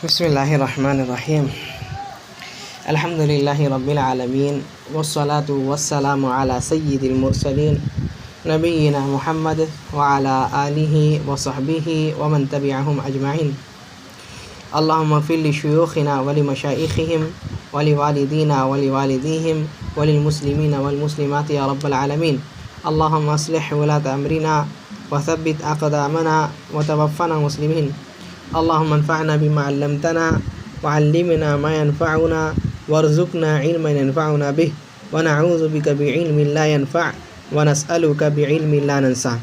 بسم اللہ الرحمن الرحیم الحمد للہ رب العالمین والصلاة والسلام علی سید المرسلین نبینا محمد وعلی آلہ وصحبہ ومن تبعہم اجمعین اللہم اغفر لشیوخنا ولمشائخہم ولوالدینا ولوالدیہم وللمسلمین والمسلمات یا رب العالمین اللہم اصلح ولاة امرنا وثبت اقدامنا وتوفنا مسلمین اللہم انفعنا بما علمتنا وعلمنا ما ينفعنا وارزقنا علما ينفعنا به ونعوذ بك بعلم لا ينفع ونسألك بعلم لا ننسى۔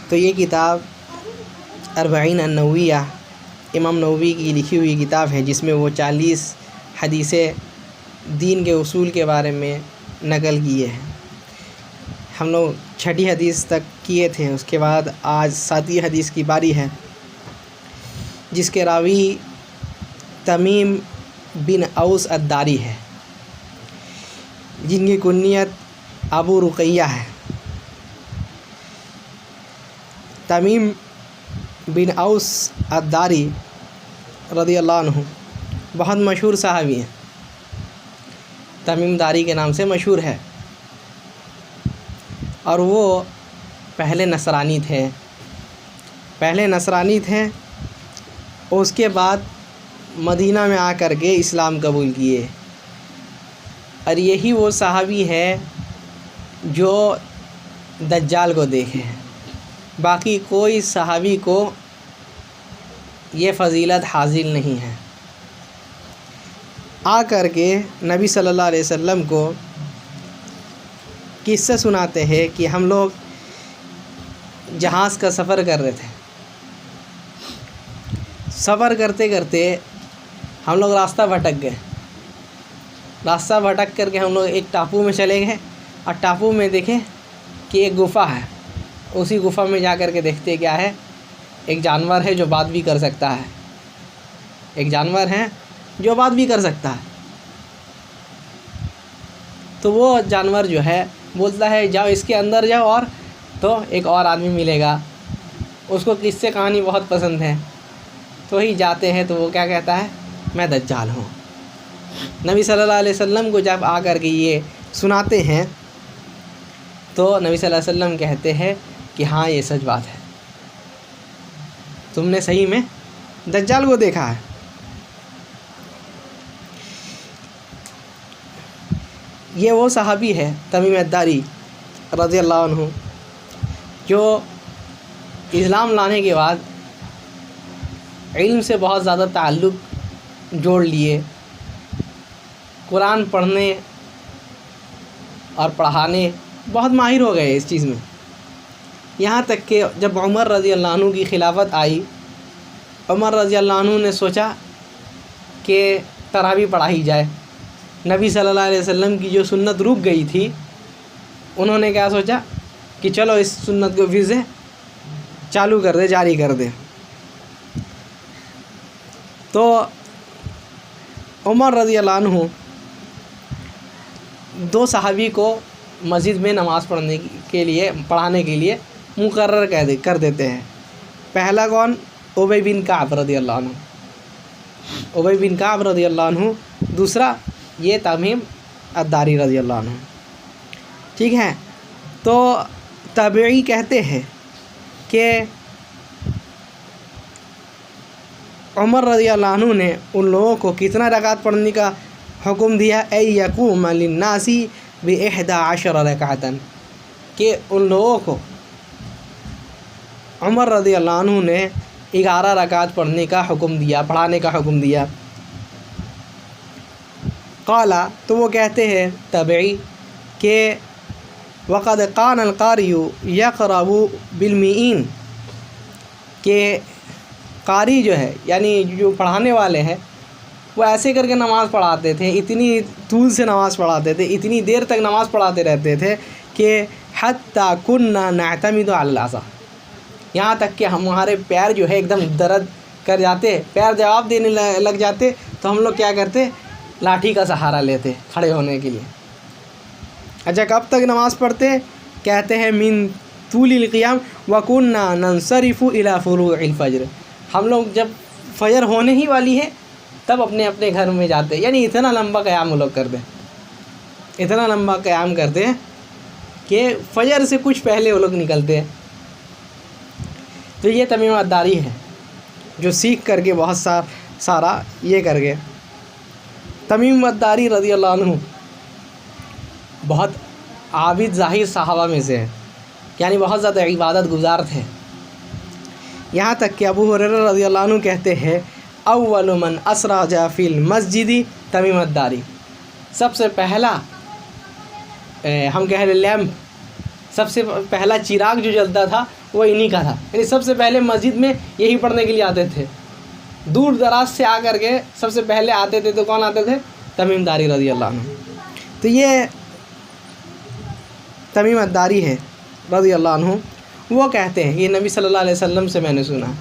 تو یہ کتاب اربعین النوویہ امام نووی کی لکھی ہوئی کتاب ہے، جس میں وہ 40 حدیثیں دین کے اصول کے بارے میں نقل کیے ہیں۔ ہم لوگ 6 حدیث تک کیے تھے، اس کے بعد آج 7 حدیث کی باری ہے، جس کے راوی تمیم بن اوس الداری ہے، جن کی کنیت ابو رقیہ ہے۔ تمیم بن اوس الداری رضی اللہ عنہ بہت مشہور صحابی ہیں، تمیم داری کے نام سے مشہور ہے، اور وہ پہلے نصرانی تھے اور اس کے بعد مدینہ میں آ کر کے اسلام قبول کیے، اور یہی وہ صحابی ہے جو دجال کو دیکھے ہیں۔ باقی کوئی صحابی کو یہ فضیلت حاصل نہیں ہے۔ آ کر کے نبی صلی اللہ علیہ وسلم کو قصہ سناتے ہیں کہ ہم لوگ جہاز کا سفر کر رہے تھے، سفر کرتے کرتے ہم لوگ راستہ بھٹک گئے، راستہ بھٹک کر کے ہم لوگ ایک ٹاپو میں چلے گئے، اور ٹاپو میں دیکھیں کہ ایک گفا ہے۔ اسی گفا میں جا کر کے دیکھتے کیا ہے، ایک جانور ہے جو بات بھی کر سکتا ہے، ایک جانور ہے جو بات بھی کر سکتا ہے۔ تو وہ جانور جو ہے بولتا ہے جاؤ اس کے اندر جاؤ، اور تو ایک اور آدمی ملے گا، اس کو قصے کہانی بہت پسند ہے، تو ہی جاتے ہیں۔ تو وہ کیا کہتا ہے، میں دجال ہوں۔ نبی صلی اللہ علیہ وسلم کو جب آ کر کے یہ سناتے ہیں تو نبی صلی اللہ علیہ وسلم کہتے ہیں کہ ہاں یہ سچ بات ہے، تم نے صحیح میں دجال کو دیکھا ہے۔ یہ وہ صحابی ہے تمیم الداری رضی اللہ عنہ جو اسلام لانے کے بعد علم سے بہت زیادہ تعلق جوڑ لیے، قرآن پڑھنے اور پڑھانے بہت ماہر ہو گئے اس چیز میں۔ یہاں تک کہ جب عمر رضی اللہ عنہ کی خلافت آئی، عمر رضی اللہ عنہ نے سوچا کہ تراویح پڑھائی جائے۔ نبی صلی اللہ علیہ وسلم کی جو سنت رک گئی تھی، انہوں نے کیا سوچا کہ چلو اس سنت کو پھر سے چالو کر دے، جاری کر دے۔ تو عمر رضی اللہ عنہ 2 صحابی کو مسجد میں نماز پڑھانے کے لیے مقرر کر دیتے ہیں۔ پہلا کون؟ ابی بن کعب رضی اللہ عنہ، ابی بن کعب رضی اللہ عنہ۔ دوسرا یہ تمیم الداری رضی اللہ عنہ، ٹھیک ہے۔ تو تابعی کہتے ہیں کہ عمر رضی اللہ عنہ نے ان لوگوں کو کتنا رکعت پڑھنے کا حکم دیا، اے یقوم للناس ب11 رکعۃ، کہ ان لوگوں کو عمر رضی اللہ عنہ نے 11 رکعت پڑھنے کا حکم دیا، پڑھانے کا حکم دیا۔ قالا، تو وہ کہتے ہیں تابعی کہ وقد کان القاری یقرأ بالمئین، کہ قاری جو ہے یعنی جو پڑھانے والے ہیں وہ ایسے کر کے نماز پڑھاتے تھے، اتنی طول سے نماز پڑھاتے تھے، اتنی دیر تک نماز پڑھاتے رہتے تھے کہ حتی کنا نعتمد علی العصا، یہاں تک کہ ہمارے پیر جو ہے ایک دم درد کر جاتے، پیر جواب دینے لگ جاتے، تو ہم لوگ کیا کرتے، لاٹھی کا سہارا لیتے کھڑے ہونے کے لیے۔ اچھا کب تک نماز پڑھتے؟ کہتے ہیں من طول القیام وَكُنَّا نَنصَرِفُ إِلَى فُرُوعِ الْفَجْرِ، ہم لوگ جب فجر ہونے ہی والی ہے تب اپنے اپنے گھر میں جاتے، یعنی اتنا لمبا قیام وہ لوگ کرتے، اتنا لمبا قیام کرتے ہیں کہ فجر سے کچھ پہلے وہ لوگ نکلتے ہیں۔ تو یہ تمیم داری ہے جو سیکھ کر کے بہت سارا یہ کر گئے۔ تمیم داری رضی اللہ عنہ بہت عابد زاہد صحابہ میں سے ہے، یعنی بہت زیادہ عبادت گزار تھے، یہاں تک کہ ابو ہریرہ رضی اللہ عنہ کہتے ہیں اول من اسرج فی المسجد تمیم الداری، سب سے پہلا ہم کہہ رہے لیمپ، سب سے پہلا چراغ جو جلتا تھا وہ انہی کا تھا، یعنی سب سے پہلے مسجد میں یہی پڑھنے کے لیے آتے تھے، دور دراز سے آ کر کے سب سے پہلے آتے تھے، تو کون آتے تھے؟ تمیم داری رضی اللہ عنہ۔ تو یہ تمیم الداری ہے رضی اللہ عنہ، وہ کہتے ہیں، یہ نبی صلی اللہ علیہ وسلم سے میں نے سنا،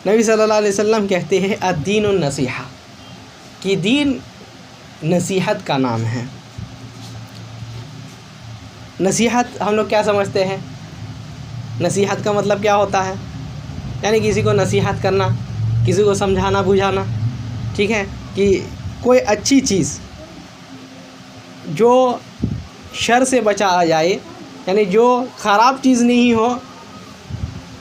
نبی صلی اللہ علیہ وسلم کہتے ہیں الدین النصیحہ، کہ دین نصیحت کا نام ہے۔ نصیحت ہم لوگ کیا سمجھتے ہیں؟ نصیحت کا مطلب کیا ہوتا ہے؟ یعنی کسی کو نصیحت کرنا، کسی کو سمجھانا بجھانا، ٹھیک ہے، کہ کوئی اچھی چیز جو شر سے بچایا جائے، یعنی جو خراب چیز نہیں ہو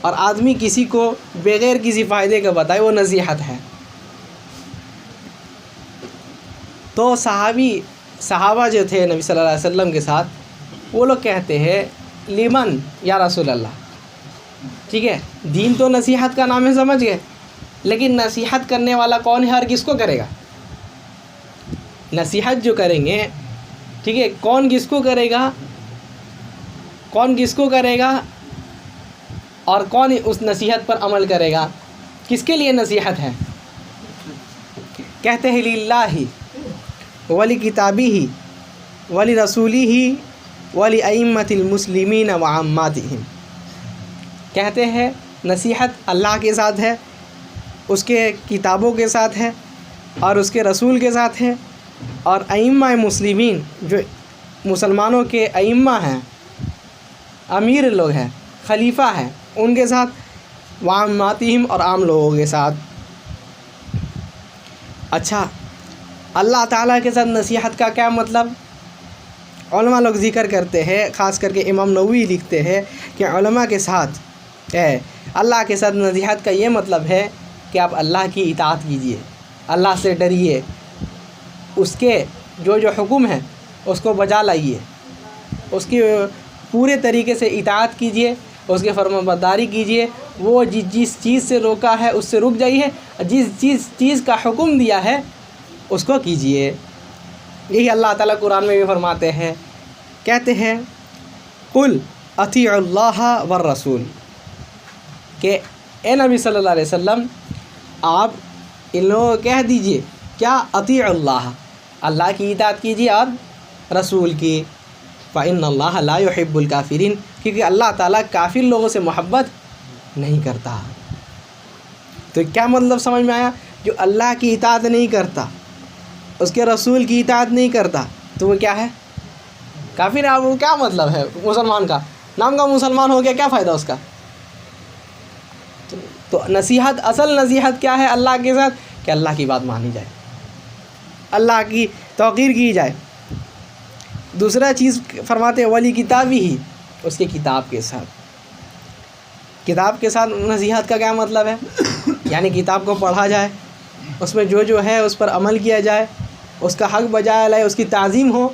اور آدمی کسی کو بغیر کسی فائدے کا بتائے، وہ نصیحت ہے۔ تو صحابہ جو تھے نبی صلی اللہ علیہ وسلم کے ساتھ، وہ لوگ کہتے ہیں لیمن یا رسول اللہ، ٹھیک ہے، دین تو نصیحت کا نام ہے، سمجھ گئے، لیکن نصیحت کرنے والا کون ہے اور کس کو کرے گا؟ نصیحت جو کریں گے، ٹھیک ہے، کون کس کو کرے گا، کون کس کو کرے گا، اور کون اس نصیحت پر عمل کرے گا، کس کے لیے نصیحت ہے؟ کہتے ہیں للہ ولی کتابی ہی ولی رسولی ہی ولی ائمۃ المسلمین وعاماتہم، کہتے ہیں نصیحت اللہ کے ساتھ ہے، اس کے کتابوں کے ساتھ ہے، اور اس کے رسول کے ساتھ ہے، اور ائمہ مسلمین جو مسلمانوں کے ائمہ ہیں، امیر لوگ ہیں، خلیفہ ہیں، ان کے ساتھ، وعاماتہم اور عام لوگوں کے ساتھ۔ اچھا، اللہ تعالیٰ کے ساتھ نصیحت کا کیا مطلب؟ علماء لوگ ذکر کرتے ہیں، خاص کر کے امام نووی لکھتے ہیں کہ علماء کے ساتھ اللہ کے ساتھ نصیحت کا یہ مطلب ہے کہ آپ اللہ کی اطاعت کیجئے، اللہ سے ڈریے، اس کے جو حکم ہیں اس کو بجا لائیے، اس کی پورے طریقے سے اطاعت کیجئے، اس کے فرما برداری کیجئے، وہ جس چیز سے روکا ہے اس سے رک جائیے، جس چیز کا حکم دیا ہے اس کو کیجئے۔ یہی اللہ تعالیٰ قرآن میں بھی فرماتے ہیں، کہتے ہیں قل اطیعوا اللہ والرسول، کہ اے نبی صلی اللہ علیہ وسلم آپ ان لوگوں کو کہہ دیجئے کیا؟ اطیعوا اللہ، اللہ کی اطاعت کیجئے اور رسول کی، فإن اللہ لا يحب الکافرین، کیونکہ اللہ تعالیٰ کافر لوگوں سے محبت نہیں کرتا۔ تو کیا مطلب سمجھ میں آیا؟ جو اللہ کی اطاعت نہیں کرتا، اس کے رسول کی اطاعت نہیں کرتا، تو وہ کیا ہے؟ کافر ہے۔ وہ کیا مطلب ہے مسلمان کا؟ نام کا مسلمان ہو گیا، کیا فائدہ اس کا؟ تو نصیحت، اصل نصیحت کیا ہے اللہ کے ساتھ؟ کہ اللہ کی بات مانی جائے، اللہ کی توقیر کی جائے۔ دوسرا چیز فرماتے ہیں ولی کتابی ہی، اس کی کتاب کے ساتھ۔ کتاب کے ساتھ نصیحت کا کیا مطلب ہے؟ یعنی کتاب کو پڑھا جائے، اس میں جو ہے اس پر عمل کیا جائے، اس کا حق بجایا لائے، اس کی تعظیم ہو،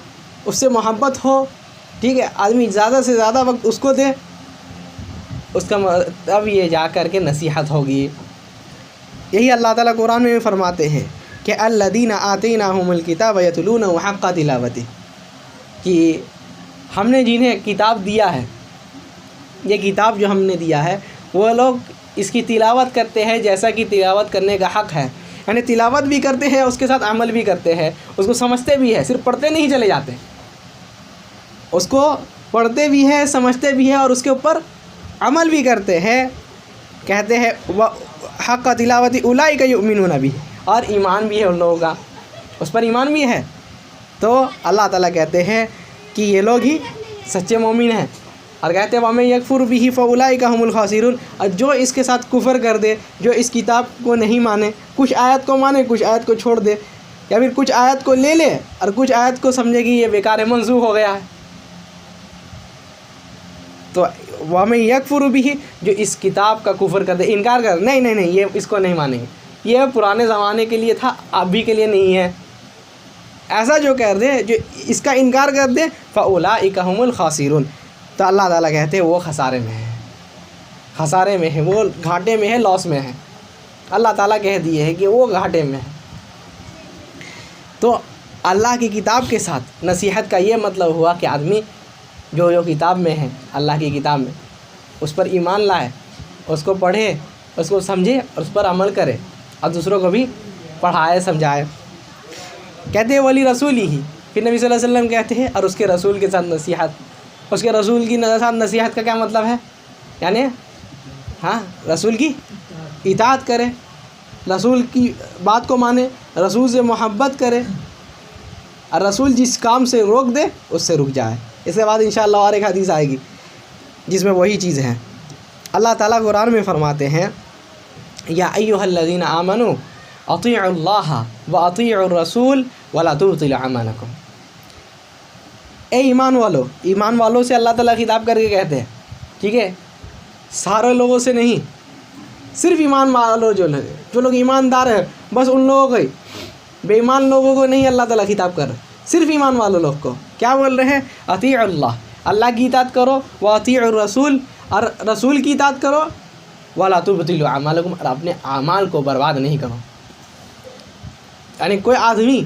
اس سے محبت ہو، ٹھیک ہے، آدمی زیادہ سے زیادہ وقت اس کو دے، اس کا تب یہ جا کر کے نصیحت ہوگی۔ یہی اللہ تعالیٰ قرآن میں بھی فرماتے ہیں کہ الذین آتیناہم الکتاب یتلونہ حق تلاوتہ، کہ ہم نے جنہیں کتاب دیا ہے، یہ کتاب جو ہم نے دیا ہے، وہ لوگ اس کی تلاوت کرتے ہیں جیسا کہ تلاوت کرنے کا حق ہے، یعنی تلاوت بھی کرتے ہیں، اس کے ساتھ عمل بھی کرتے ہیں، اس کو سمجھتے بھی ہے، صرف پڑھتے نہیں چلے جاتے، اس کو پڑھتے بھی ہے، سمجھتے بھی ہے، اور اس کے اوپر عمل بھی کرتے ہیں۔ کہتے ہیں حق تلاوت اولئک یؤمنون بہ، اور ایمان بھی ہے ان لوگوں کا، اس پر ایمان بھی ہے۔ تو اللہ تعالیٰ کہتے ہیں کہ یہ لوگ ہی سچے مومن ہیں، اور کہتے ہیں وَمَن يَكْفُرْ بِهِ فَأُولَٰئِكَ هُمُ الْخَاسِرُونَ، اور جو اس کے ساتھ کفر کر دے، جو اس کتاب کو نہیں مانے، کچھ آیت کو مانے کچھ آیت کو چھوڑ دے، یا پھر کچھ آیت کو لے لے اور کچھ آیت کو سمجھے کہ یہ بیکار ہے، منسوخ ہو گیا ہے، تو وَمَن يَكْفُرْ بِهِ، جو اس کتاب کا کفر کر دے، انکار کر، نہیں یہ اس کو نہیں مانیں گے، یہ پرانے زمانے کے لیے تھا، ابھی کے لیے نہیں ہے، ایسا جو کر دے، جو اس کا انکار کر دے، فَأُولَٰئِكَ هُمُ الْخَاسِرُونَ، تو اللہ تعالیٰ کہتے ہیں وہ خسارے میں ہے، خسارے میں ہے، وہ گھاٹے میں ہے، لاس میں ہے، اللہ تعالیٰ کہہ دیے ہے کہ وہ گھاٹے میں ہے۔ تو اللہ کی کتاب کے ساتھ نصیحت کا یہ مطلب ہوا کہ آدمی جو کتاب میں ہے، اللہ کی کتاب میں، اس پر ایمان لائے، اس کو پڑھے، اس کو سمجھے اور اس پر عمل کرے، اور دوسروں کو بھی پڑھائے سمجھائے۔ کہتے ہیں ولی رسول ہی، پھر نبی صلی اللہ علیہ وسلم کہتے ہیں اور اس کے رسول کے ساتھ نصیحت، اس کے رسول کی ساتھ نصیحت کا کیا مطلب ہے؟ یعنی رسول کی اطاعت کرے، رسول کی بات کو مانے، رسول سے محبت کرے، اور رسول جس کام سے روک دے اس سے رک جائے۔ اس کے بعد انشاءاللہ اور ایک حدیث آئے گی جس میں وہی چیز ہے۔ اللہ تعالیٰ قرآن میں فرماتے ہیں یا ایھا الذین آمنوا اطیعوا اللہ واطیعوا الرسول ولا تبطلوا اعمالکم، اے ایمان والوں سے اللہ تعالیٰ خطاب کر کے کہتے ہیں، ٹھیک ہے، سارے لوگوں سے نہیں، صرف ایمان والوں جو لوگ ایماندار ہیں بس ان لوگوں کو ہی، بے ایمان لوگوں کو نہیں اللہ تعالیٰ خطاب کر رہے، صرف ایمان والوں لوگ کو کیا بول رہے ہیں؟ اطیعوا اللہ کی اطاعت کرو، واطیعوا الرسول، اور رسول کی اطاعت کرو، ولا تبطلوا اعمالکم، اور اپنے اعمال کو برباد نہیں کرو۔ یعنی کوئی آدمی،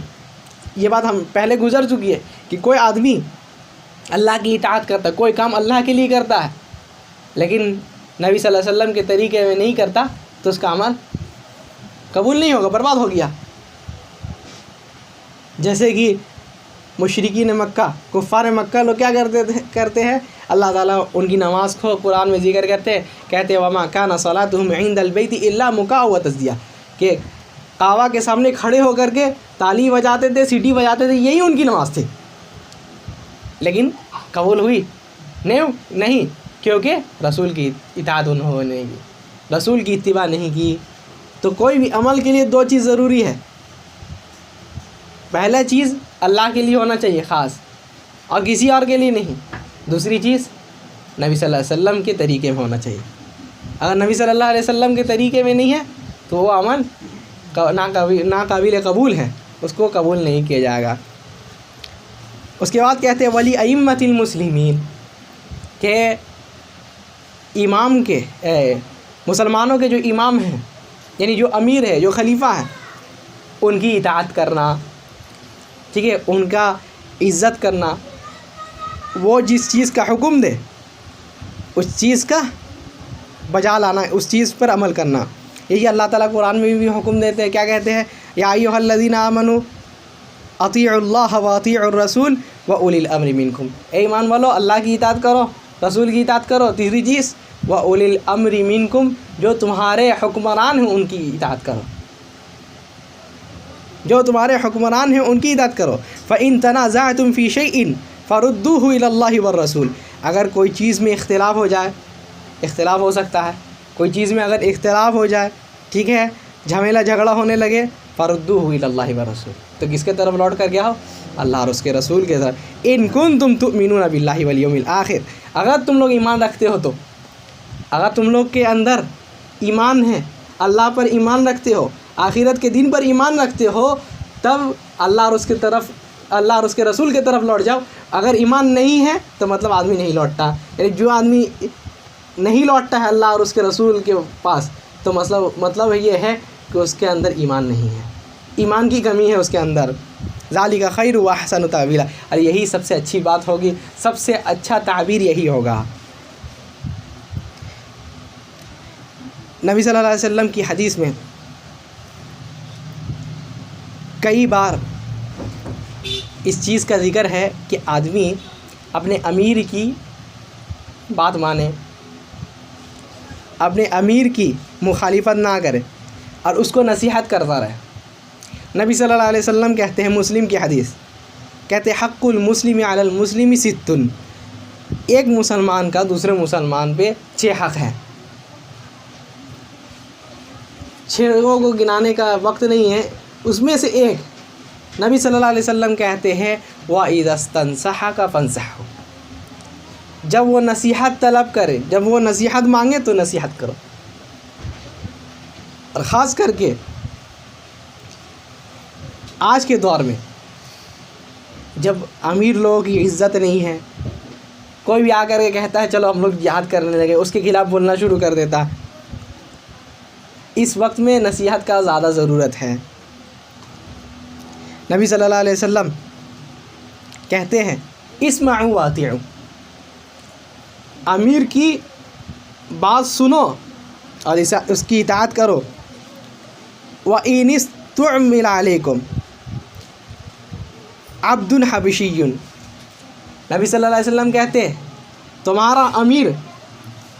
یہ بات ہم پہلے گزر چکی ہے کہ کوئی آدمی اللہ کی اطاعت کرتا ہے، کوئی کام اللہ کے لیے کرتا ہے لیکن نبی صلی اللہ علیہ وسلم کے طریقے میں نہیں کرتا، تو اس کا عمل قبول نہیں ہوگا، برباد ہو گیا۔ جیسے کہ مشرکین مکہ، کفار مکہ لوگ کیا کرتے ہیں، اللہ تعالیٰ ان کی نماز کو قرآن میں ذکر کہتے وما کان صلاتهم عند البیت الا مکاء وتصدیہ، کہ کعبہ کے سامنے کھڑے ہو کر کے تالی بجاتے تھے، سیٹی بجاتے تھے، یہی ان کی نماز تھی، لیکن قبول ہوئی نہیں، کیونکہ رسول کی اطاعت انہوں نے کی، رسول کی اتباع نہیں کی۔ تو کوئی بھی عمل کے لیے دو چیز ضروری ہے، پہلا چیز اللہ کے لیے ہونا چاہیے خاص، اور کسی اور کے لیے نہیں، دوسری چیز نبی صلی اللہ علیہ وسلم کے طریقے میں ہونا چاہیے۔ اگر نبی صلی اللہ علیہ وسلم کے طریقے میں نہیں ہے تو وہ عمل ناقابل قبول ہے، اس کو قبول نہیں کیا جائے گا۔ اس کے بعد کہتے ہیں ولی ائمۃ المسلمین، کہ امام کے مسلمانوں کے جو امام ہیں، یعنی جو امیر ہے، جو خلیفہ ہے، ان کی اطاعت کرنا، ٹھیک ہے، ان کا عزت کرنا، وہ جس چیز کا حکم دے اس چیز کا بجا لانا، اس چیز پر عمل کرنا۔ یہی اللہ تعالیٰ قرآن میں بھی حکم دیتے ہیں، کیا کہتے ہیں؟ یا ایھا الذین آمنوا اطیعوا اللہ واطیعوا الرسول واولی الامر منکم، اے ایمان والو اللہ کی اطاعت کرو، رسول کی اطاعت کرو، تیسری چیز واولی الامر منکم، جو تمہارے حکمران ہیں ان کی اطاعت کرو، جو تمہارے حکمران ہیں ان کی اطاعت کرو۔ فَإِن تَنَازَعْتُمْ فِي شَيْءٍ فَرُدُّوهُ إِلَى اللَّهِ وَالرَّسُولِ، اگر کوئی چیز میں اختلاف ہو جائے، اختلاف ہو سکتا ہے، کوئی چیز میں اگر اختلاف ہو جائے، ٹھیک ہے، جھمیلا جھگڑا ہونے لگے، فَرُدُّوهُ إِلَى اللَّهِ وَالرَّسُولِ، تو کس کے طرف لوٹ کر گیا ہو؟ اللہ اور اس کے رسول کے طرف۔ إِن كُنتُمْ تُؤْمِنُونَ بِاللَّهِ وَالْيَوْمِ الْآخِرِ، اگر تم لوگ ایمان رکھتے ہو، تو اگر تم لوگ کے اندر ایمان ہے، اللہ پر ایمان رکھتے ہو، آخرت کے دن پر ایمان رکھتے ہو، تب اللہ اور اس کے رسول کے طرف لوٹ جاؤ۔ اگر ایمان نہیں ہے تو مطلب آدمی نہیں لوٹتا، یعنی جو آدمی نہیں لوٹتا ہے اللہ اور اس کے رسول کے پاس، تو مطلب یہ ہے کہ اس کے اندر ایمان نہیں ہے، ایمان کی کمی ہے اس کے اندر۔ ذالک خیر و احسن تاویلا، اور یہی سب سے اچھی بات ہوگی، سب سے اچھا تعبیر یہی ہوگا۔ نبی صلی اللہ علیہ وسلم کی حدیث میں کئی بار اس چیز کا ذکر ہے کہ آدمی اپنے امیر کی بات مانے، اپنے امیر کی مخالفت نہ کرے اور اس کو نصیحت کرتا رہے۔ نبی صلی اللہ علیہ وسلم کہتے ہیں، مسلم کی حدیث، کہتے ہیں حق المسلم علی المسلم ست، ایک مسلمان کا دوسرے مسلمان پہ 6 حق ہیں. 6 کو گنانے کا وقت نہیں ہے. اس میں سے ایک نبی صلی اللہ علیہ وسلم کہتے ہیں وَإِذَا اسْتَنْصَحَكَ فَانْصَحْهُ. جب وہ نصیحت طلب کرے، جب وہ نصیحت مانگے تو نصیحت کرو. اور خاص کر کے آج کے دور میں جب امیر لوگوں کی عزت نہیں ہے، کوئی بھی آ کر کے کہتا ہے چلو ہم لوگ جہاد کرنے لگے، اس کے خلاف بولنا شروع کر دیتا. اس وقت میں نصیحت کا زیادہ ضرورت ہے. نبی صلی اللہ علیہ وسلم کہتے ہیں اسمعوا واطیعوا، امیر کی بات سنو اور اس کی اطاعت کرو. وَإِنِ اسْتُعْمِلَ عَلَيْكُمْ عَبْدٌ حَبَشِيٌّ. نبی صلی اللہ علیہ وسلم کہتے ہیں تمہارا امیر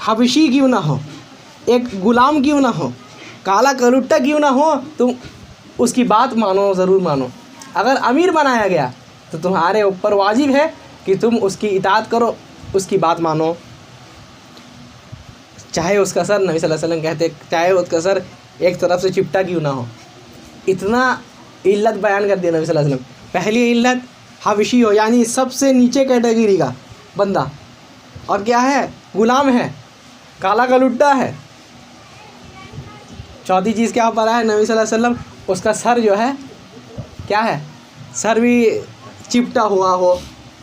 حبشی کیوں نہ ہو، ایک غلام کیوں نہ ہو، کالا کلوٹا کیوں نہ ہو، تم اس کی بات مانو، ضرور مانو. اگر امیر بنایا گیا تو تمہارے اوپر واجب ہے کہ تم اس کی اطاعت کرو، اس کی بات مانو، چاہے اس کا سر، نبی صلی اللہ علیہ وسلم کہتے چاہے اس کا سر ایک طرف سے چپٹا کیوں نہ ہو. اتنا علت بیان کر دیا نبی صلی اللہ علیہ وسلم. پہلی علت حبشی ہو، یعنی سب سے نیچے کیٹیگری کا بندہ، اور کیا ہے، غلام ہے، کالا کلوٹا ہے. چوتھی چیز کیا پر ہے نبی صلی اللہ علیہ وسلم، اس کا سر جو ہے کیا ہے، سر بھی چپٹا ہوا ہو،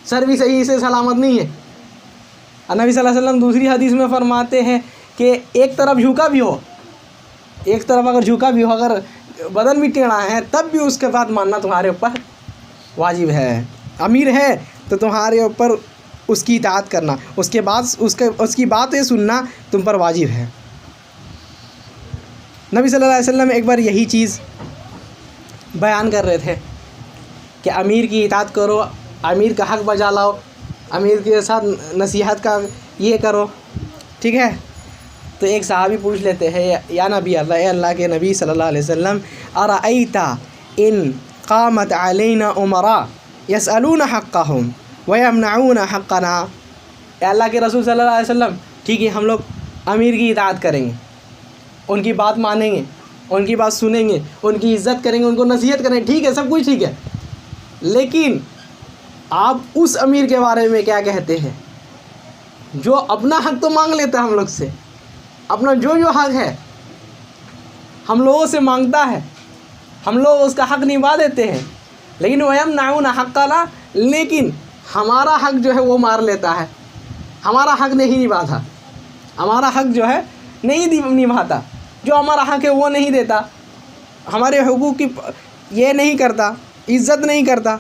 سر بھی صحیح سے سلامت نہیں ہے. اور نبی صلی اللہ علیہ وسلم دوسری حدیث میں فرماتے ہیں کہ ایک طرف جھکا بھی ہو، ایک طرف اگر جھکا بھی ہو، اگر بدن بھی ٹیڑھا ہے، تب بھی اس کے بعد ماننا تمہارے اوپر واجب ہے. امیر ہے تو تمہارے اوپر اس کی اطاعت کرنا، اس کے بعد اس کی باتیں سننا تم پر واجب ہے. نبی صلی اللہ علیہ وسلم ایک بار یہی چیز بیان کر رہے تھے کہ امیر کی اطاعت کرو، امیر کا حق بجا لاؤ، امیر کے ساتھ نصیحت کا یہ کرو، ٹھیک ہے. تو ایک صحابی پوچھ لیتے ہیں یا نبی اللہ، اے اللہ کے نبی صلی اللہ علیہ وسلم، ارأیت ان قامت علینا امراء یسألون حقهم ویمنعون حقنا. اے اللہ کے رسول صلی اللہ علیہ وسلم، ٹھیک ہے ہم لوگ امیر کی اطاعت کریں گے، ان کی بات مانیں گے، ان کی بات سنیں گے، ان کی عزت کریں گے، ان کو نصیحت کریں گے، ٹھیک ہے، سب کچھ ٹھیک ہے. لیکن آپ اس امیر کے بارے میں کیا کہتے ہیں جو اپنا حق تو مانگ لیتا ہے ہم لوگ سے، اپنا جو حق ہے ہم لوگوں سے مانگتا ہے، ہم لوگ اس کا حق نبھا دیتے ہیں، لیکن وَيَمْنَعُونَ حَقَّنَا، لیکن ہمارا حق جو ہے وہ مار لیتا ہے، ہمارا حق نہیں نبھاتا، ہمارا حق جو ہے نہیں نبھاتا، جو ہمارا حق ہے وہ نہیں دیتا، ہمارے حقوق کی یہ نہیں کرتا، عزت نہیں کرتا.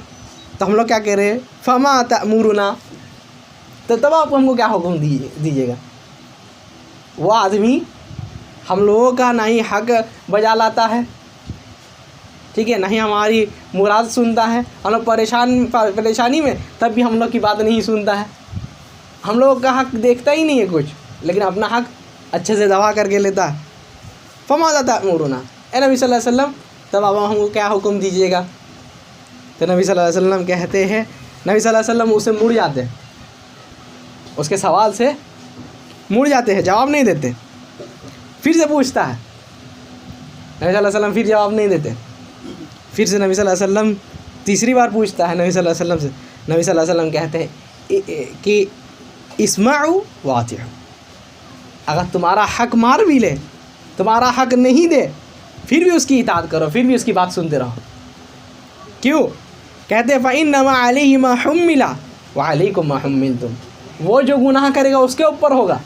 تو ہم لوگ کیا کہہ رہے ہیں، فَمَا تَأْمُرُنَا، تو تب آپ ہم کو کیا حکم دیجیے گا. وہ آدمی ہم لوگوں کا نہ ہی حق بجا لاتا ہے، ٹھیک ہے، نہ ہی ہماری مراد سنتا ہے، ہم لوگ پریشانی میں تب بھی ہم لوگ کی بات نہیں سنتا ہے، ہم لوگوں کا حق دیکھتا ہی نہیں ہے کچھ، لیکن اپنا حق اچھے سے دعویٰ کر کے لیتا ہے. فَمَاذَا تَأْمُرُونَا، اے نبی صلی اللہ علیہ وسلم تب آپ ہم کو کیا حکم دیجیے گا. تو نبی صلی اللہ علیہ وسلم کہتے ہیں، نبی صلی اللہ علیہ وسلم اسے مڑ جاتے ہیں، اس کے سوال سے مڑ جاتے ہیں، جواب نہیں دیتے. پھر سے پوچھتا ہے، نبی صلی اللہ علیہ وسلم پھر جواب نہیں دیتے. پھر سے نبی صلی اللہ علیہ وسلم تیسری بار پوچھتا ہے نبی صلی اللہ علیہ وسلم سے. نبی صلی اللہ علیہ وسلم کہتے ہیں کہ اسمعوا واطیعوا، اگر تمہارا حق مار بھی لے، تمہارا حق نہیں دے، پھر بھی اس کی اطاعت کرو، پھر بھی اس کی بات سنتے رہو. کیوں؟ کہتے ہیں فَإِنَّمَا عَلَيْهِ مَا حُمِّلَ وَعَلَيْكُمْ مَا حُمِّلْتُمْ، وہ جو گناہ کرے گا اس کے اوپر ہوگا،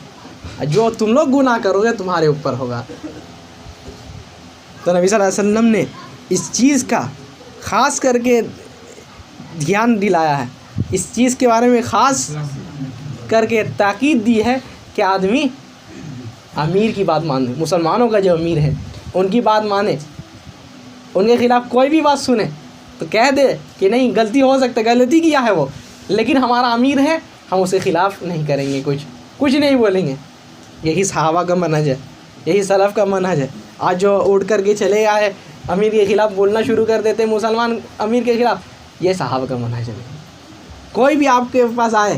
جو تم لوگ گناہ کرو گے تمہارے اوپر ہوگا. تو نبی صلی اللہ علیہ وسلم نے اس چیز کا خاص کر کے دھیان دلایا ہے، اس چیز کے بارے میں خاص کر کے تاکید دی ہے کہ آدمی امیر کی بات مانے، مسلمانوں کا جو امیر ہے ان کی بات مانے، ان کے خلاف کوئی بھی بات سنے تو کہہ دے کہ نہیں، غلطی ہو سکتا ہے، غلطی کیا ہے وہ، لیکن ہمارا امیر ہے، ہم اسے خلاف نہیں کریں گے، کچھ نہیں بولیں گے. یہی صحابہ کا منہج ہے، یہی سلف کا منہج ہے. آج جو اٹھ کر کے چلے آئے امیر کے خلاف بولنا شروع کر دیتے مسلمان امیر کے خلاف، یہ صحابہ کا منہج ہے. کوئی بھی آپ کے پاس آئے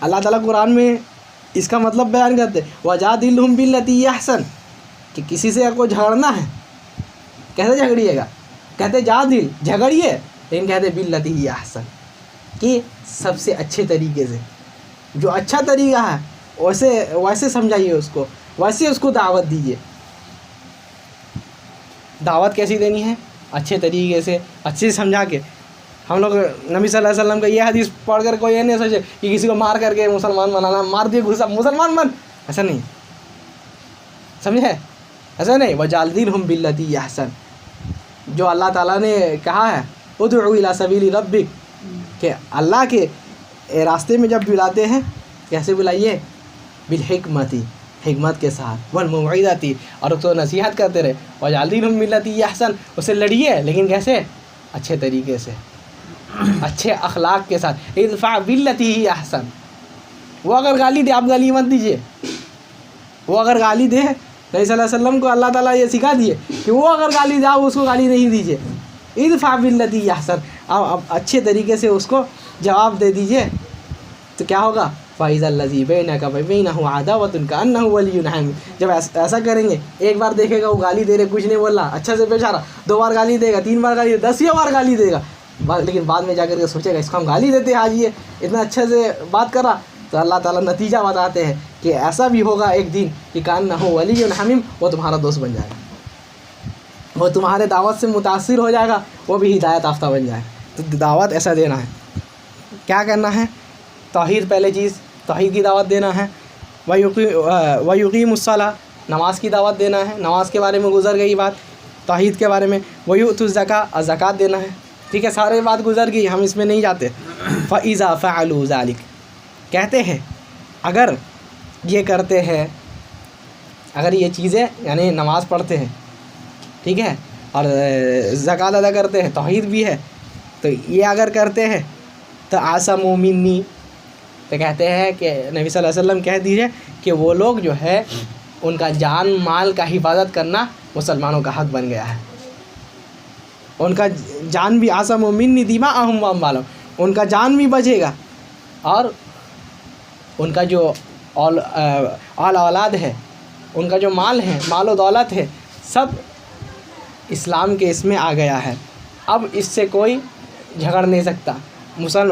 اللہ تعالیٰ قرآن میں اس کا مطلب بیان کرتے وَجَادِلْهُمْ بِالَّتِي هِيَ أَحْسَنُ کہ کسی سے آپ کو جھگڑنا ہے کیسے جھگڑیے گا؟ کہتے جادل جھگڑیے، لیکن کہتے بِالَّتِي هِيَ أَحْسَنُ کہ سب سے اچھے طریقے سے، جو اچھا طریقہ ہے ویسے سمجھائیے اس کو، ویسے اس کو دعوت دیجیے۔ دعوت کیسی دینی ہے؟ اچھے طریقے سے، اچھے سے سمجھا کے۔ ہم لوگ نبی صلی اللہ علیہ وسلم کا یہ حدیث پڑھ کر کوئی یہ نہیں سوچے کہ کسی کو مار کر کے مسلمان بنانا، مار دیے گھسا مسلمان بن، ایسا نہیں، سمجھے؟ ایسا نہیں۔ وَجَادِلْهُمْ بِالَّتِي هِيَ أَحْسَنُ جو اللہ تعالیٰ نے کہا ہے ادعو الی سبیل ربک کہ اللہ کے راستے میں جب بلاتے ہیں کیسے بلائیے؟ بالحکمت، حکمت کے ساتھ، والموعظۃ اور اس کو نصیحت کرتے رہے، وَجَادِلْهُمْ بِالَّتِي هِیَ أَحْسَنُ اسے لڑیے لیکن کیسے؟ اچھے طریقے سے، اچھے اخلاق کے ساتھ۔ ادفع باللتی ہی احسن، وہ اگر گالی دے آپ گالی مت دیجیے، وہ اگر گالی دے، نبی صلی اللہ علیہ وسلم کو اللہ تعالیٰ یہ سکھا دیے کہ وہ اگر گالی دے آپ اس کو گالی نہیں دیجیے۔ ادفع باللتی ہی احسن، آپ اچھے طریقے سے اس کو جواب دے دیجیے، تو کیا ہوگا؟ فَإِذَا الَّذِي بَيْنَكَ وَبَيْنَهُ عَدَاوَةٌ كَأَنَّهُ وَلِيٌّ حَمِيمٌ جب ایسا کریں گے، ایک بار دیکھے گا وہ گالی دے رہے، کچھ نہیں بول رہا، اچھا سے پیش آ رہا، 2 بار گالی دے گا، 3 بار گالی دے گا، 10 بار گالی دے گا، لیکن بعد میں جا کر کے سوچے گا اس کو ہم گالی دیتے ہیں، آج یہ اتنا اچھے سے بات کر رہا، تو اللہ تعالیٰ نتیجہ بتاتے ہیں کہ ایسا بھی ہوگا ایک دن کہ كَأَنَّهُ وَلِيٌّ حَمِيمٌ وہ تمہارا دوست بن جائے گا، وہ تمہارے دعوت سے متاثر ہو جائے گا، وہ بھی ہدایت یافتہ بن جائے گا۔ تو دعوت ایسا دینا ہے، کیا کرنا ہے؟ توحید، پہلے چیز توحید کی دعوت دینا ہے۔ وَيُقِيمُ الصَّلَاةَ نماز کی دعوت دینا ہے، نماز کے بارے میں گزر گئی بات، توحید کے بارے میں۔ وَيُؤْتُ الزَّكَاةَ اور زکوٰۃ دینا ہے، ٹھیک ہے، سارے بات گزر گئی، ہم اس میں نہیں جاتے۔ فَإِذَا فَعَلُوا ذَلِكَ کہتے ہیں اگر یہ کرتے ہیں، اگر یہ چیزیں یعنی نماز پڑھتے ہیں، ٹھیک ہے، اور زکوٰۃ ادا کرتے ہیں، توحید بھی ہے، تو یہ اگر کرتے ہیں تو عَصَمُوا مِنِّي تو کہتے ہیں کہ نبی صلی اللہ علیہ وسلم کہہ دیجیے کہ وہ لوگ جو ہے ان کا جان مال کا حفاظت کرنا مسلمانوں کا حق بن گیا ہے، ان کا جان بھی عَصَمُوا مِنِّي دِمَاءَهُمْ وَأَمْوَالَهُمْ ان کا جان بھی بچے گا، اور ان کا جو اولاد ہے، ان کا جو مال ہے، مال و دولت ہے، سب اسلام کے اس میں آ گیا ہے۔ اب اس سے کوئی جھگڑ نہیں سکتا،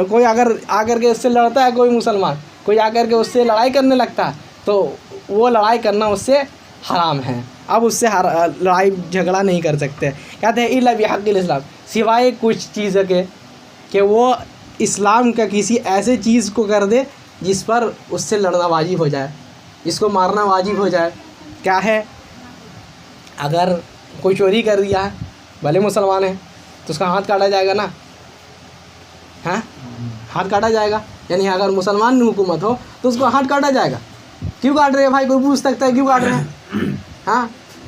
کوئی اگر آ کر کے اس سے لڑتا ہے، کوئی مسلمان کوئی آ کر کے اس سے لڑائی کرنے لگتا ہے تو وہ لڑائی کرنا اس سے حرام ہے، اب اس سے لڑائی جھگڑا نہیں کر سکتے۔ کہتے ہیں الا بحق الاسلام سوائے کچھ چیز کے کہ وہ اسلام کا کسی ایسے چیز کو کر دے جس پر اس سے لڑنا واجب ہو جائے، جس کو مارنا واجب ہو جائے۔ کیا ہے؟ اگر کوئی چوری کر دیا ہے، بھلے مسلمان ہے، تو اس کا ہاتھ کاٹا جائے گا نا، ہاں ہاتھ کاٹا جائے گا، یعنی اگر مسلمان حکومت ہو تو اس کو ہاتھ کاٹا جائے گا۔ کیوں کاٹ رہے ہیں بھائی؟ کوئی پوچھ سکتا ہے کیوں کاٹ رہے ہیں؟ ہاں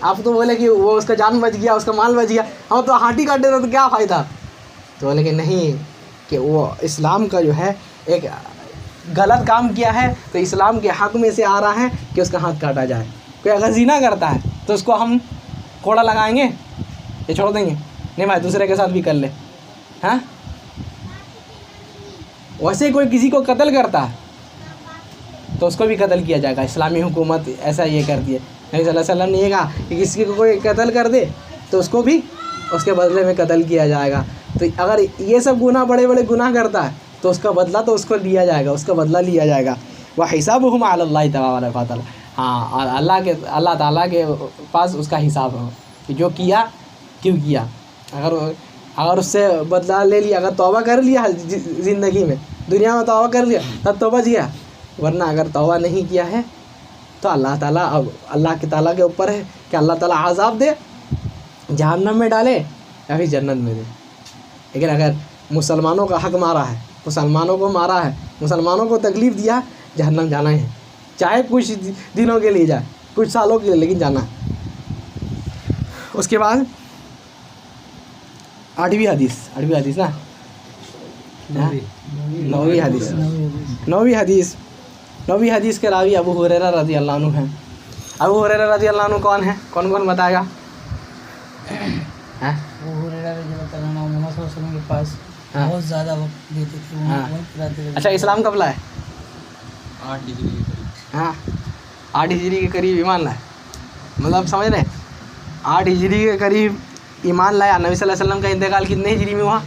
آپ تو بولے کہ وہ اس کا جان بچ گیا، اس کا مال بچ گیا، ہم تو ہاتھ ہی کاٹے تھے تو کیا فائدہ؟ تو بولے کہ نہیں، کہ وہ اسلام کا جو ہے ایک غلط کام کیا ہے تو اسلام کے حق میں سے آ رہا ہے کہ اس کا ہاتھ کاٹا جائے۔ کوئی اگر زنا کرتا ہے تو اس کو ہم کوڑا لگائیں گے یا چھوڑ دیں گے؟ نہیں بھائی، دوسرے کے ساتھ بھی کر لے، ہاں۔ ویسے کوئی کسی کو قتل کرتا ہے تو اس کو بھی قتل کیا جائے گا، اسلامی حکومت ایسا یہ کر دی ہے۔ نبی صلی اللہ علیہ وسلم نے یہ کہا کہ کسی کو کوئی قتل کر دے تو اس کو بھی اس کے بدلے میں قتل کیا جائے گا۔ تو اگر یہ سب گناہ بڑے بڑے گناہ کرتا ہے تو اس کا بدلہ تو اس کو لیا جائے گا، اس کا بدلہ لیا جائے گا۔ وَحِسَابُهُمْ عَلَى اللَّهِ تَبَارَكَ وَتَعَالَىٰ ہاں، اور اللہ تعالیٰ کے پاس اس کا حساب ہو کہ جو کیا کیوں کیا۔ اگر اس سے بدلہ لے لیا، اگر توبہ کر لیا زندگی میں، دنیا میں توبہ کر لیا تب تو بچ گیا، ورنہ اگر توبہ نہیں کیا ہے تو اللہ تعالیٰ تعالیٰ کے اوپر ہے کہ اللہ تعالیٰ عذاب دے، جہنم میں ڈالے یا پھر جنت میں دے۔ لیکن اگر مسلمانوں کا حق مارا ہے، مسلمانوں کو مارا ہے، مسلمانوں کو تکلیف دیا، جہنم جانا ہے، چاہے کچھ دنوں کے لیے جائے، کچھ سالوں کے لیے، لیکن جانا ہے۔ اس کے بعد 8ویں حدیث نا، 9ویں حدیث کے راوی ابو ہریرہ رضی اللہ عنہ ہیں۔ ابو ہریرہ رضی اللہ عنہ کون ہیں؟ کون بتائے گا؟ ابو ہریرہ رضی اللہ عنہ محمد صلی اللہ علیہ وسلم کے پاس بہت زیادہ وقت دیتے تھے، اچھا، اسلام کب لائے؟ ہاں 8 ہجری کے قریب ایمان لائے. مطلب سمجھ رہے 8 ہجری کے قریب ایمان لایا. نبی صلی اللہ علیہ وسلم کا انتقال کتنے ہجری میں ہوا؟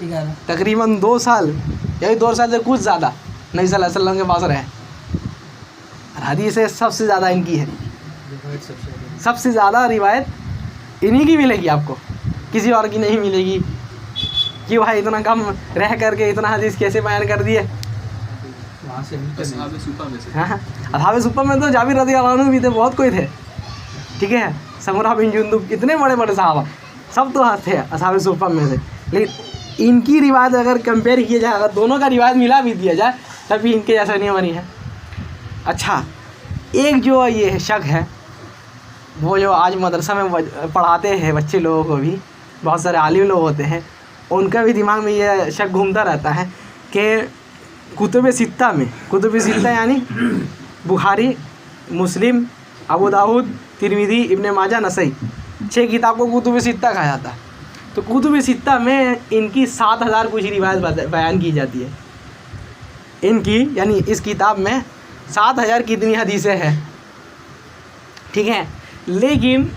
11. تقریباً 2 سال یعنی 2 سال سے کچھ زیادہ نبی صلی اللہ علیہ وسلم کے پاس رہے. حدیثیں سب سے زیادہ ان کی ہے. سب سے زیادہ روایت انہی کی ملے گی آپ کو, کسی اور کی نہیں ملے گی. کہ بھائی اتنا کم رہ کر کے اتنا حدیث کیسے بیان کر دیے. اصحاب صفہ میں تو جابر رضی اللہ عنہ بھی تھے, بہت کوئی تھے. ٹھیک ہے, سمرہ بن جندب, اتنے بڑے بڑے صحابہ سب تو تھے اصحاب صفہ میں سے. لیکن ان کی روایت اگر کمپیئر کیا جائے, اگر دونوں کا روایت ملا بھی دیا جائے تب بھی ان کے جیسا نہیں بنی ہے. اچھا, ایک جو یہ شک ہے وہ جو آج مدرسہ میں پڑھاتے ہیں بچے لوگوں کو بھی, بہت سارے عالم لوگ ہوتے ہیں, ان کا بھی دماغ میں یہ شک گھومتا رہتا ہے کہ کتب ستہ میں, کتب ستہ یعنی بخاری, مسلم, ابو داؤد, ترمذی, ابن ماجہ, نسائی, 6 کتاب کو کتب ستہ کہا جاتا ہے. تو کتب ستہ میں ان کی 7000 کچھ روایت بیان کی جاتی ہے. ان کی یعنی اس کتاب میں 7000 کتنی حدیثیں ہیں. ٹھیک ہے, لیکن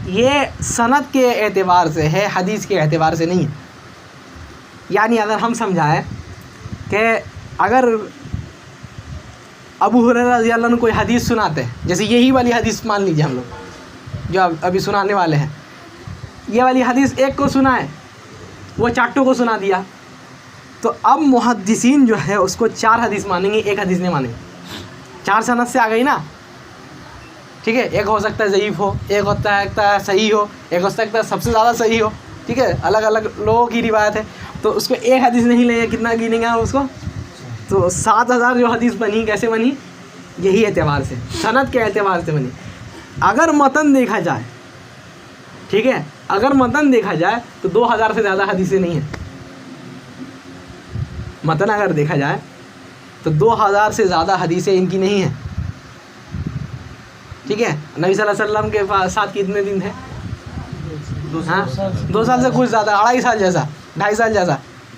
یہ سند کے اعتبار سے ہے, حدیث کے اعتبار سے نہیں ہے. یعنی اگر ہم سمجھائیں کہ اگر ابو ہریرہ رضی اللہ عنہ کوئی حدیث سناتے ہیں, جیسے یہی والی حدیث مان لیجیے ہم لوگ جو ابھی سنانے والے ہیں, یہ والی حدیث ایک کو سنائے, وہ چاٹوں کو سنا دیا, تو اب محدثین جو ہے اس کو 4 حدیث مانیں گے, ایک حدیث نہیں مانیں گے. 4 سند سے آ گئی نا. ٹھیک ہے, ایک ہو سکتا ہے ضعیف ہو, ایک ہوتا ہے صحیح ہو, ایک ہو سکتا ہے سب سے زیادہ صحیح ہو. ٹھیک ہے, الگ الگ لوگوں کی روایت ہے, تو اس کو ایک حدیث نہیں لیں گے, کتنا گنیں گے اس کو. تو 7000 جو حدیث بنی, کیسے بنی؟ یہی اعتبار سے, سند کے اعتبار سے بنی. اگر متن دیکھا جائے, ٹھیک ہے, اگر متن دیکھا جائے تو 2000 سے زیادہ حدیثیں نہیں ہیں. متن اگر دیکھا جائے تو 2000 سے زیادہ حدیثیں ان کی نہیں ہیں. ٹھیک ہے, نبی صلی اللہ علیہ وسلم کے ساتھ کتنے دن تھے؟ 2 سال سے کچھ زیادہ, 2.5 سال جیسا, 2.5 سال جیسا.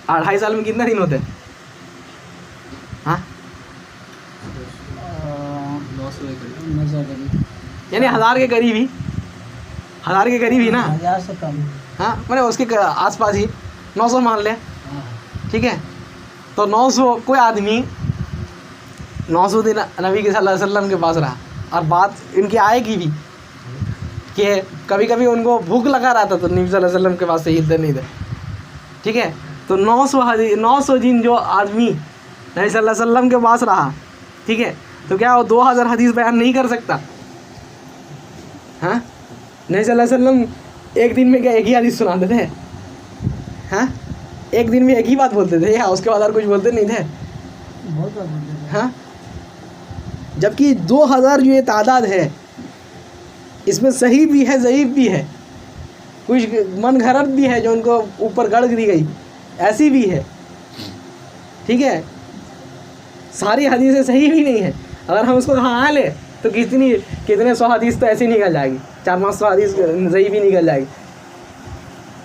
2.5 سال میں کتنے دن ہوتے ہیں؟ ہاں, یعنی 1000 کے قریب ہی, 1000 کے قریب ہی نا. 1000 سے کم. ہاں, میں نے اس کے آس پاس ہی 900 مان لیں. ٹھیک ہے, تو 900 کوئی آدمی 900 دن نبی کے صلی اللہ علیہ وسلم کے پاس رہا, اور بات ان کی آئے گی بھی کہ کبھی کبھی ان کو بھوک لگا رہا تھا تو نبی صلی اللہ علیہ وسلم کے پاس سے ہلتے نہیں تھے. ٹھیک ہے, تو 900 دن جو آدمی نبی صلی اللہ علیہ وسلم کے پاس رہا, ٹھیک ہے, تو کیا وہ 2000 حدیث بیان نہیں کر سکتا؟ ہاں, نبی صلی اللہ علیہ وسلم ایک دن میں کیا ایک ہی حدیث سناتے تھے؟ ہاں, ایک دن میں ایک ہی بات بولتے تھے, یا اس کے بعد اور کچھ بولتے نہیں تھے؟ ہاں, جبکہ 2000 جو یہ تعداد ہے اس میں صحیح بھی ہے, ضعیف بھی ہے, کچھ من گھڑت بھی ہے جو ان کو اوپر گڑ دی گئی, ایسی بھی ہے. ٹھیک ہے, ساری حدیثیں صحیح بھی نہیں ہے. اگر ہم اس کو کہاں لیں تو کتنے 100 حدیث تو ایسے نکل جائے گی, 400-500 حدیث ضعیف بھی نکل جائے گی.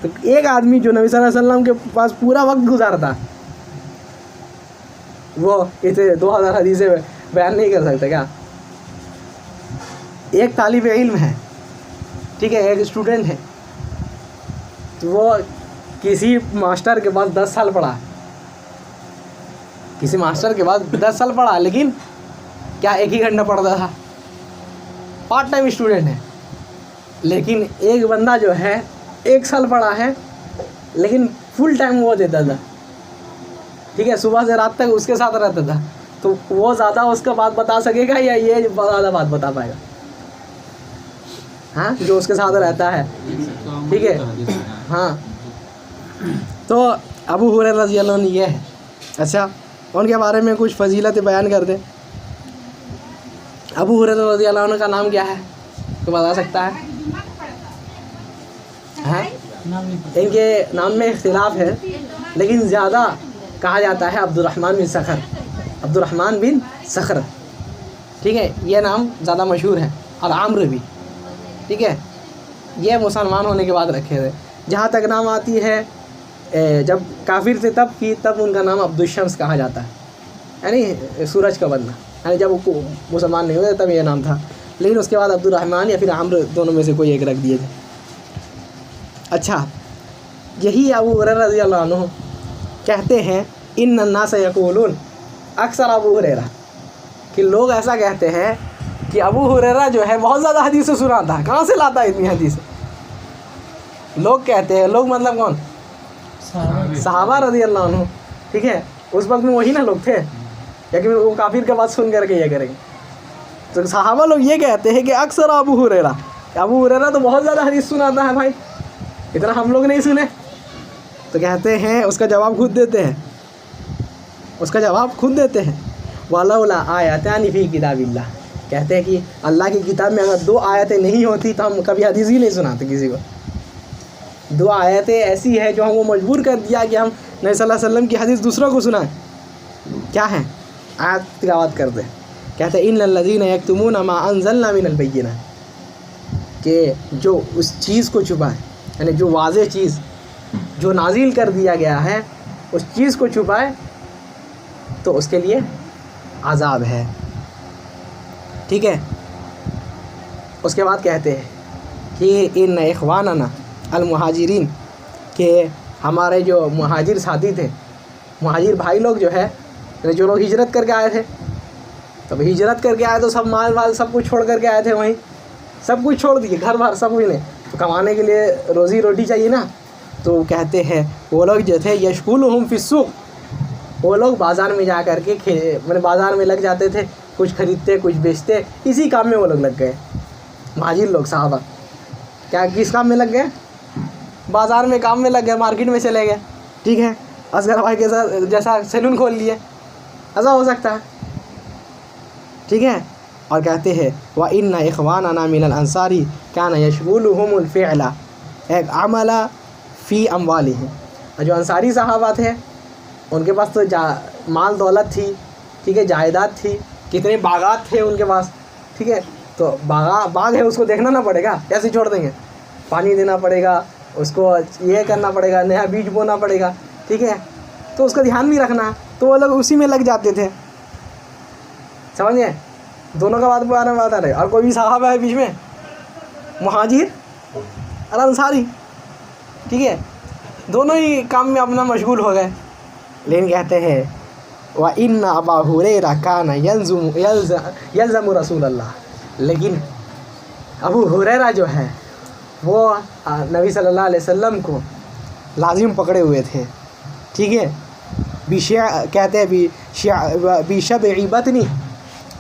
تو ایک آدمی جو نبی صلی اللہ علیہ وسلم کے پاس پورا وقت گزارتا, وہ اسے 2000 حدیثیں بیان نہیں کر سکتا کیا؟ ایک طالب علم ہے, ٹھیک ہے, ایک اسٹوڈنٹ ہے, تو وہ کسی ماسٹر کے پاس 10 سال پڑھا, کسی ماسٹر کے پاس 10 سال پڑھا, لیکن کیا ایک ہی گھنٹہ پڑھتا تھا, پارٹ ٹائم اسٹوڈنٹ ہے. لیکن ایک بندہ جو ہے 1 سال پڑھا ہے لیکن فل ٹائم وہ دیتا تھا. ٹھیک ہے, صبح سے رات تک اس کے ساتھ رہتا تھا. تو وہ زیادہ اس کا بات بتا سکے گا یا یہ زیادہ بات بتا پائے گا؟ ہاں, جو اس کے ساتھ رہتا ہے. ٹھیک ہے, ہاں. تو ابو ہریرہ رضی اللہ عنہ یہ ہے. اچھا, ان کے بارے میں کچھ فضیلت بیان کر دیں. ابو ہریرہ رضی اللہ عنہ کا نام کیا ہے, تو بتا سکتا ہے؟ ہاں, ان کے نام میں اختلاف ہے, لیکن زیادہ کہا جاتا ہے عبد الرحمن بن صخر, عبد الرحمن بن صخر. ٹھیک ہے, یہ نام زیادہ مشہور ہے, اور عمرو بھی. ٹھیک ہے, یہ مسلمان ہونے کے بعد رکھے تھے. جہاں تک نام آتی ہے جب کافر تھے تب ان کا نام عبد الشمس کہا جاتا ہے. یعنی سورج کا بندہ، یعنی جب وہ مسلمان نہیں ہوتے تب یہ نام تھا، لیکن اس کے بعد عبد الرحمن یا پھر عمرو دونوں میں سے کوئی ایک رکھ دیے تھے۔ اچھا، یہی ابو ہریرہ رضی اللہ عنہ کہتے ہیں ان الناس یقولون، اکثر ابو ہریرہ کہ لوگ ایسا کہتے ہیں کہ ابو ہریرہ جو ہے بہت زیادہ حدیثیں سناتا ہے، کہاں سے لاتا ہے اتنی حدیثیں؟ لوگ کہتے ہیں، لوگ مطلب کون؟ صحابہ رضی اللہ عنہ، ٹھیک ہے، اس وقت میں وہی نا لوگ تھے، یا کہ وہ کافر کے بات سن کر کے یہ کریں گے؟ تو صحابہ لوگ یہ کہتے ہیں کہ اکثر ابو ہریرہ تو بہت زیادہ حدیث سناتا ہے بھائی، اتنا ہم لوگ نہیں سنے۔ تو کہتے ہیں، اس کا جواب خود دیتے ہیں، وَلَوْلَا آیَاتَانِ فِی کِتَابِ اللَّهِ، کہتے ہیں کہ اللہ کی کتاب میں اگر 2 آیتیں نہیں ہوتی تو ہم کبھی حدیث ہی نہیں سناتے کسی کو۔ 2 آیتیں ایسی ہے جو ہم کو مجبور کر دیا کہ ہم نبی صلی اللہ علیہ وسلم کی حدیث دوسروں کو سنائیں۔ کیا ہیں؟ آیت تلاوت کرتے ہیں، کہتے ہیں ان الذین یکتمون ما انزلنا من البینات، کہ جو اس چیز کو چھپائے، یعنی جو واضح چیز جو نازل کر دیا گیا ہے اس چیز کو چھپائے تو اس کے لیے عذاب ہے، ٹھیک ہے۔ اس کے بعد کہتے ہیں کہ ان اخواننا المہاجرین، کہ ہمارے جو مہاجر ساتھی تھے، مہاجر بھائی لوگ جو ہے، جو لوگ ہجرت کر کے آئے تھے، تب ہجرت کر کے آئے تو سب مال سب کچھ چھوڑ کر کے آئے تھے، وہیں سب کچھ چھوڑ دیے، گھر بار سب کچھ نہیں، تو کمانے کے لیے روزی روٹی چاہیے نا۔ تو کہتے ہیں وہ لوگ جو تھے یشغلہم فی السوق، وہ لوگ بازار میں جا کر کے بازار میں لگ جاتے تھے، کچھ خریدتے کچھ بیچتے، اسی کام میں وہ لوگ لگ گئے، مہاجر لوگ صحابہ۔ کیا کس کام میں لگ گئے؟ بازار میں کام میں لگ گئے، مارکیٹ میں چلے گئے، ٹھیک ہے، اصغر بھائی کے ساتھ جیسا سیلون کھول لیے، ایسا ہو سکتا ہے، ٹھیک ہے۔ اور کہتے ہیں وَإِنَّ إِخْوَانَنَا مِنَ الْأَنصَارِ كَانَ يَشْغُلُهُمُ الْفِعْلَ عَمَلَ فِي أَمْوَالِهِمْ، اور جو انصاری صحابہ تھے ان کے پاس تو مال دولت تھی، ٹھیک ہے، جائیداد تھی، کتنے باغات تھے ان کے پاس، ٹھیک ہے، تو باغ ہے اس کو دیکھنا نہ پڑے گا، کیسے چھوڑ دیں گے؟ پانی دینا پڑے گا اس کو، یہ کرنا پڑے گا، نیا بیج بونا پڑے گا، ٹھیک ہے، تو اس کا دھیان بھی رکھنا، تو وہ لوگ اسی میں لگ جاتے تھے، سمجھ گئے؟ دونوں کا بات آ رہے، اور کوئی بھی صحابہ ہے بیچ میں، مہاجر اور انصاری، ٹھیک ہے، دونوں ہی کام میں اپنا مشغول ہو گئے۔ لیکن کہتے ہیں وَإِنَّ أَبَا هُرَيْرَةَ كَانَ يَلْزَمُ رسول اللہ، لیکن ابو ہریرہ جو ہے وہ نبی صلی اللہ علیہ وسلم کو لازم پکڑے ہوئے تھے، ٹھیک ہے، کہتے ہیں بِشَبْعِ بَطْنِ،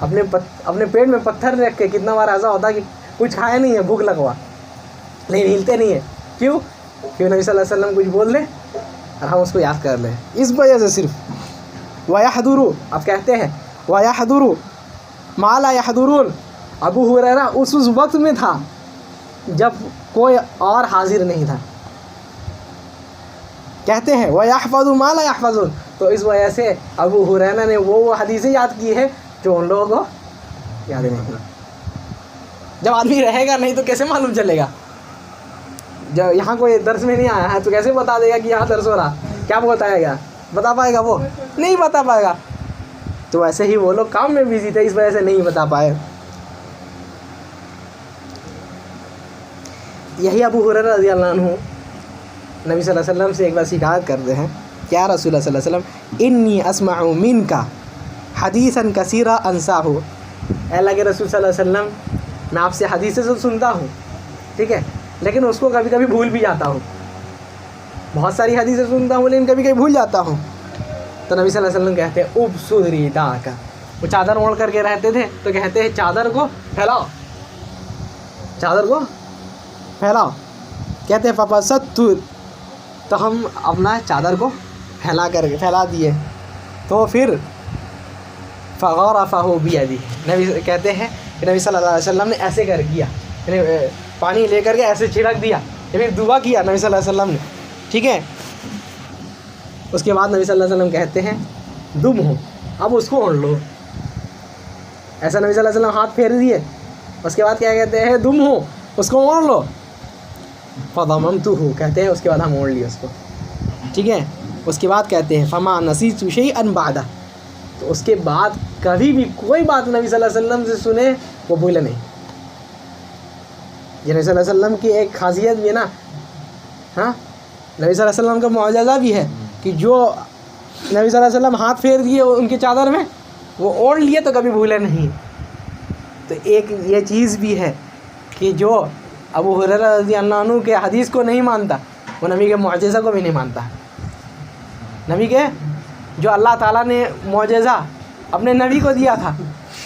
اپنے پیٹ میں پتھر رکھ کے، کتنا بار ایسا ہوتا کہ کچھ کھائے نہیں ہے، بھوک لگوا، لیکن ہلتے نہیں ہیں، کیوں نبی صلی اللہ علیہ وسلم کچھ بول لیں اور ہم اس کو یاد کر لیں، اس وجہ سے صرف۔ وَيَحْضُرُ، اب کہتے ہیں وَيَحْضُرُ مَا لَا يَحْضُرُونَ، ابو ہریرہ اس وقت میں تھا جب کوئی اور حاضر نہیں تھا، کہتے ہیں وَيَحْفَظُ مَا لَا يَحْفَظُونَ، تو اس وجہ سے ابو ہریرہ نے وہ حدیثیں یاد کی ہے جو ان لوگوں کو یاد نہیں ہے۔ جب آدمی رہے گا نہیں تو کیسے معلوم چلے گا؟ جب یہاں کوئی درس میں نہیں آیا ہے تو کیسے بتا دے گا کہ یہاں درس ہو رہا؟ کیا بتائے گا؟ بتا پائے گا؟ وہ نہیں بتا پائے گا۔ تو ایسے ہی وہ لوگ کام میں بزی تھے، اس وجہ سے نہیں بتا پائے۔ یہی ابو ہریرہ رضی اللہ عنہ نبی صلی اللہ علیہ وسلم سے ایک بار شکایت کرتے ہیں، کیا رسول اللہ صلی اللہ علیہ وسلم انی اسمع منک حدیثا کثیرا انساہ، اے اللہ کے رسول صلی اللہ علیہ وسلم میں آپ سے حدیثیں تو سنتا ہوں، ٹھیک ہے، لیکن اس کو کبھی کبھی بھول بھی جاتا ہوں، بہت ساری حدیثیں سنتا ہوں لیکن کبھی کبھی بھول جاتا ہوں۔ تو نبی صلی اللہ علیہ وسلم کہتے ہیں ابسط رداک، وہ چادر اوڑھ کر کے رہتے تھے تو کہتے ہیں چادر کو پھیلاؤ، چادر کو پھیلاؤ، کہتے ہیں فبسطت، تو ہم اپنا چادر کو پھیلا دیے، تو پھر فغرفہ بیدی، نبی کہتے ہیں کہ نبی صلی اللہ علیہ وسلم نے ایسے کر کیا، یعنی پانی لے کر کے ایسے چھڑک دیا، پھر دعا کیا نبی صلی اللہ علیہ وسلم نے، ٹھیک ہے۔ اس کے بعد نبی صلی اللہ علیہ وسلم کہتے ہیں دم ہو، اب اس کو اوڑھ لو، ایسا نبی صلی اللہ علیہ وسلم ہاتھ پھیر دیے، اس کے بعد کیا کہتے ہیں دم ہو، اس کو اوڑھ لو، فضممتہ، کہتے ہیں اس کے بعد ہم اوڑھ لیے اس کو، ٹھیک ہے۔ اس کے بعد کہتے ہیں فما نسیت شیئا بعدہ، تو اس کے بعد کبھی بھی کوئی بات نبی صلی اللہ علیہ وسلم سے سنے وہ بھولے نہیں. یہ نبی صلی اللہ علیہ وسلم کی ایک خاصیت بھی ہے نا. ہاں نبی صلی اللہ علیہ وسلم کا معجزہ بھی ہے کہ جو نبی صلی اللہ علیہ وسلم ہاتھ پھیر دیے ان کی چادر میں وہ اوڑھ لیے تو کبھی بھولے نہیں. تو ایک یہ چیز بھی ہے کہ جو ابو ہریرہ رضی اللہ عنہ کے حدیث کو نہیں مانتا وہ نبی کے معجزہ کو بھی نہیں مانتا. نبی کے جو اللہ تعالیٰ نے معجزہ اپنے نبی کو دیا تھا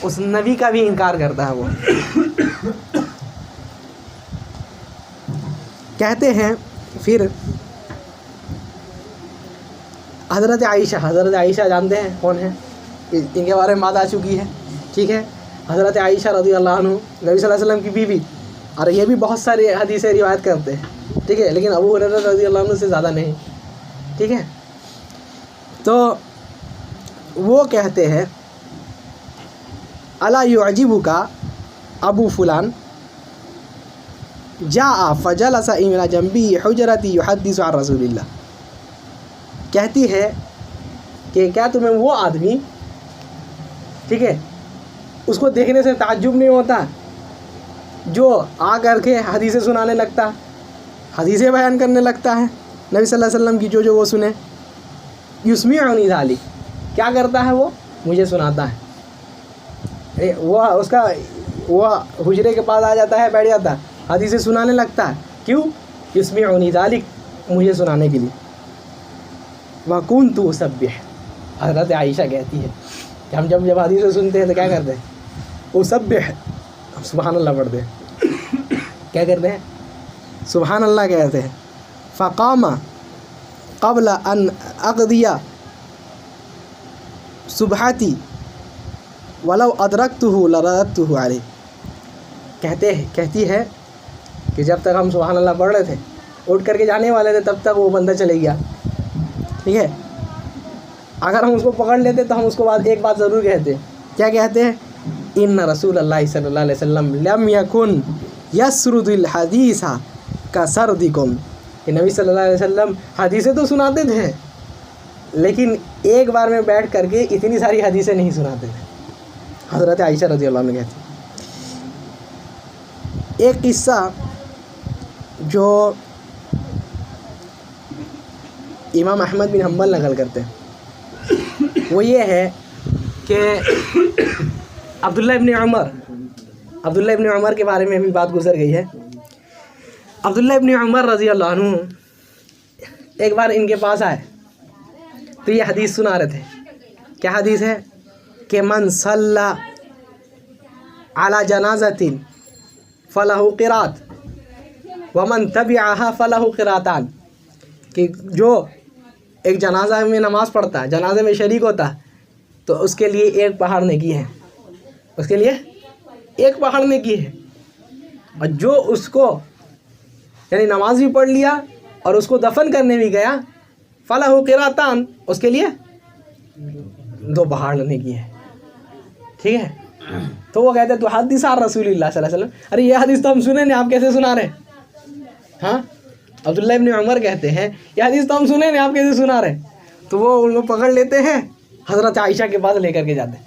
اس نبی کا بھی انکار کرتا ہے. وہ کہتے ہیں پھر حضرت عائشہ جانتے ہیں کون ہیں؟ ان کے بارے میں بات آ چکی ہے. ٹھیک ہے. حضرت عائشہ رضی اللہ عنہ نبی صلی اللہ علیہ وسلم کی بیوی، اور یہ بھی بہت ساری حدیثیں روایت کرتے ہیں. ٹھیک ہے. لیکن ابو ہریرہ رضی اللہ عنہ سے زیادہ نہیں. ٹھیک ہے. تو وہ کہتے ہیں الا یعجبک ابو فلان جاء فجلس الى جنبه حجرتی یحدث عن رسول اللہ. کہتی ہے کہ کیا تمہیں وہ آدمی، ٹھیک ہے، اس کو دیکھنے سے تعجب نہیں ہوتا جو آ کر کے حدیثیں سنانے لگتا، حدیثیں بیان کرنے لگتا ہے نبی صلی اللہ علیہ وسلم کی جو وہ سنے. یسمعنی ذلک، کیا کرتا ہے وہ مجھے سناتا ہے. وہ حجرے کے پاس آ جاتا ہے، بیٹھ جاتا ہے، حدیثیں سنانے لگتا ہے. کیوں؟ یسمعنی ذلک، مجھے سنانے کے لیے. وَكُنْتُ أُسَبِّحُ، حضرت عائشہ کہتی ہے کہ ہم جب حدیثیں سنتے ہیں تو کیا کرتے ہیں؟ أُسَبِّحُ، سبحان اللہ پڑھتے ہیں. کیا کرتے ہیں؟ سبحان اللہ کہتے ہیں. فَقَامَ قبل ان اقضی صبحتی ولو ادرکتہ لرددتہ علیہ. کہتی ہے کہ جب تک ہم سبحان اللہ پڑھ رہے تھے، اٹھ کر کے جانے والے تھے، تب تک وہ بندہ چلے گیا. ٹھیک ہے. اگر ہم اس کو پکڑ لیتے تو ہم اس کو ایک بات ضرور کہتے. کیا کہتے ہیں؟ ان رسول اللہ صلی اللہ علیہ وسلم لم یکن یسرد الحدیث کسردکم. کہ نبی صلی اللہ علیہ وسلم حدیثیں تو سناتے تھے لیکن ایک بار میں بیٹھ کر کے اتنی ساری حدیثیں نہیں سناتے تھے. حضرت عائشہ رضی اللہ عنہ کہتی. ایک قصہ جو امام احمد بن حنبل نقل کرتے ہیں وہ یہ ہے کہ عبداللہ ابن عمر کے بارے میں بھی بات گزر گئی ہے. عبداللہ ابن عمر رضی اللہ عنہ ایک بار ان کے پاس آئے تو یہ حدیث سنا رہے تھے. کیا حدیث ہے؟ کہ من صلی علی جنازۃ فلہ قرات ومن تبعہا فلہ قراتان. کہ جو ایک جنازہ میں نماز پڑھتا ہے، جنازے میں شریک ہوتا ہے، تو اس کے لیے ایک پہاڑ نیکی ہے. اس کے لیے ایک پہاڑ نیکی ہے. اور جو اس کو یعنی نماز بھی پڑھ لیا اور اس کو دفن کرنے بھی گیا، فلاح قراتان، اس کے لیے 2 پہاڑ نیکی ہے. ٹھیک ہے. تو وہ کہتے ہیں تو حدیث عن رسول اللہ صلی اللہ علیہ وسلم. ارے یہ حدیث تو ہم سنے نہیں، آپ کیسے سنا رہے ہیں؟ ہاں عبداللہ ابن عمر کہتے ہیں یہ حدیث تو ہم سنے نہیں، آپ کیسے سنا رہے ہیں؟ تو وہ ان کو پکڑ لیتے ہیں، حضرت عائشہ کے پاس لے کر کے جاتے ہیں.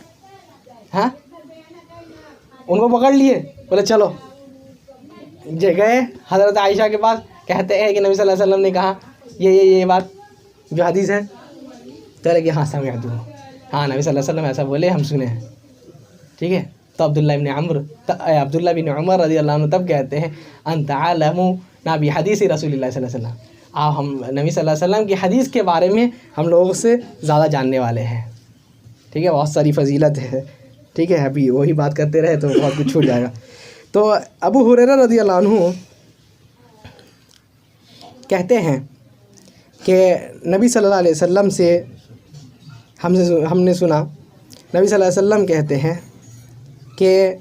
ہاں ان کو پکڑ لیے، بولے چلو. گئے حضرت عائشہ کے پاس، کہتے ہیں کہ نبی صلی اللہ علیہ وسلم نے کہا یہ بات جو حدیث ہے. کہہ کہ ہاں سمعت ہوں، ہاں نبی صلی اللہ علیہ وسلم ایسا بولے، ہم سنے ہیں. ٹھیک ہے. تو عبداللہ بن عمر رضی اللہ عنہ تب کہتے ہیں انت عالم بحدیث رسول اللہ صلی اللہ علیہ وسلم، آپ ہم نبی صلی اللہ علیہ وسلم کی حدیث کے بارے میں ہم لوگوں سے زیادہ جاننے والے ہیں. ٹھیک ہے. بہت ساری فضیلت ہے. ٹھیک ہے. ابھی وہی بات کرتے رہے تو بہت کچھ چھوٹ جائے گا. تو ابو ہریرہ رضی اللہ عنہ کہتے ہیں کہ نبی صلی اللہ علیہ وسلم سے ہم نے سنا، نبی صلی اللہ علیہ وسلم کہتے ہیں کہ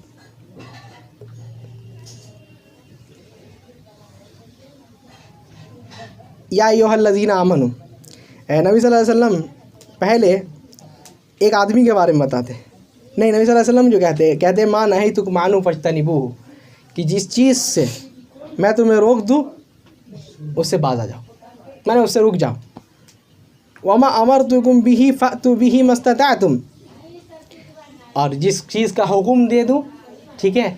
یا ایھا الذین آمنوا. نبی صلی اللہ علیہ وسلم پہلے ایک آدمی کے بارے میں بتاتے ہیں. نہیں، نبی صلی اللہ علیہ وسلم جو کہتے ہیں ماں نہیتکم عنہ فاجتنبوہ، کہ جس چیز سے میں تمہیں روک دوں اس سے باز آ جاؤ، میں نے اس سے رک جاؤ. وما امرتکم بہ فأتوا بہ ما استطعتم، اور جس چیز کا حکم دے دوں، ٹھیک ہے،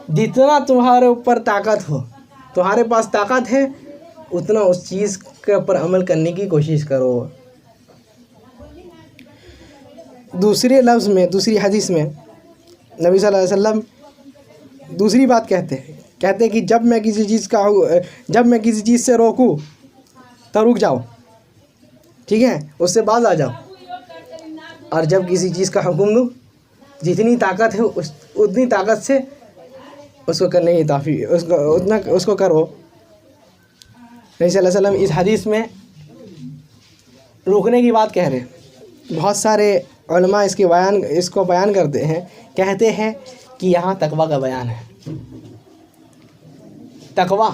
جتنا تمہارے اوپر طاقت ہو، تمہارے پاس طاقت ہے، اتنا اس چیز کے اوپر عمل کرنے کی کوشش کرو۔ دوسرے لفظ میں، دوسری حدیث میں نبی صلی اللہ علیہ وسلم دوسری بات کہتے ہیں کہ جب میں کسی چیز سے روکوں تو رک جاؤ، ٹھیک ہے، اس سے باز آ جاؤ، اور جب کسی چیز کا حکم دوں، جتنی طاقت ہے اتنی طاقت سے اس کو کرنے کی توفیق، اس کو کرو۔ نبی صلی اللہ علیہ وسلم اس حدیث میں روکنے کی بات کہہ رہے ہیں۔ بہت سارے علماء اس کو بیان کرتے ہیں، کہتے ہیں کہ یہاں تقویٰ کا بیان ہے۔ تقویٰ